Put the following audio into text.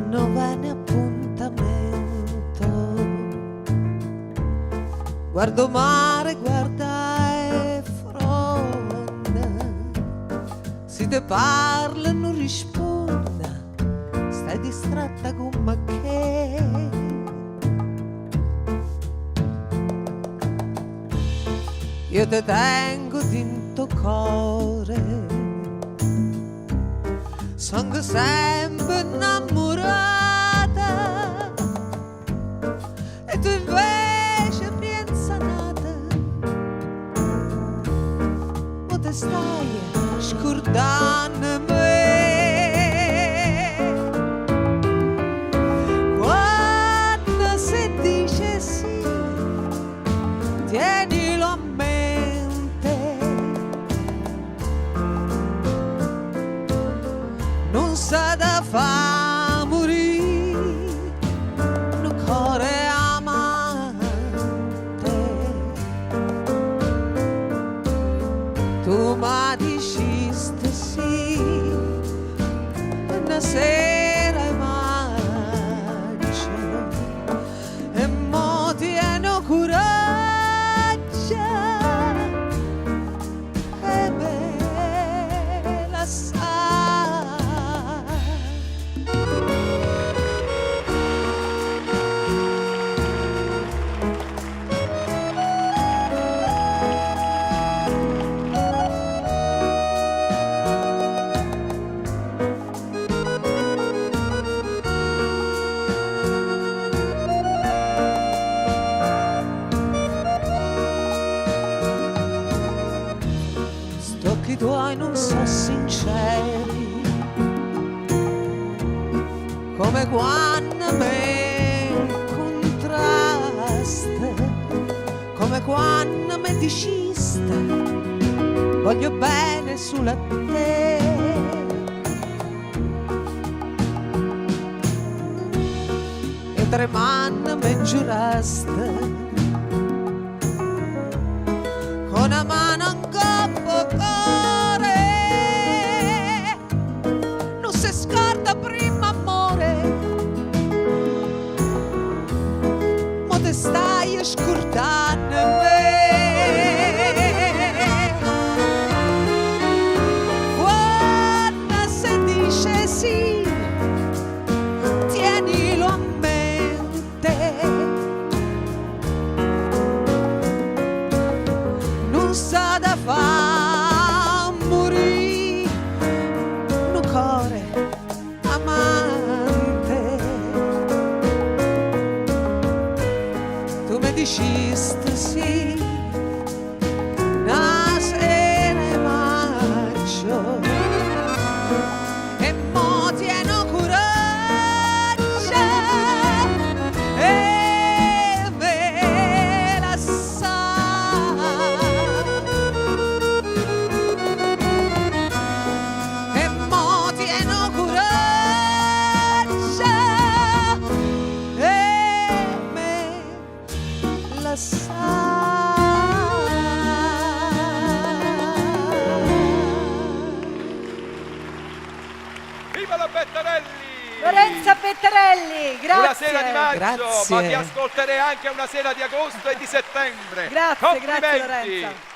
novene appuntamento. Guardo mare, guarda e fronda, si te parla e non risponda, stai distratta con ma che. Io te tengo dinto cuore, sono sempre innamorata e tu invece pensa nata, o te stai scordando me. Quando si dice sì, tienilo a mente. Non sa da fa morire un cuore amante. Tu mi dicesti sì, una sera in maggio, e mo tieno coraggio, e me la sa. Occhi tuoi non so sinceri, come quando mi incontraste, come quando mi diciste voglio bene sulla te. E tremando mi giuraste con una mano in coppo cuore, non si scorda prima amore, mo te stai scordando me. Quando si dice sì, tienilo a mente. Non sa da fa morire un cuore amante. Tu mi dicesti sì, una sera in maggio, e mo tieno coraggio, e me la sa. E mo tieno coraggio, e me la sa. Viva la Bettarelli! Lorenza Bettarelli, grazie. Una sera di maggio, Grazie. ma ti ascolterei anche una sera di agosto e di settembre. Grazie, grazie Complimenti. Lorenza.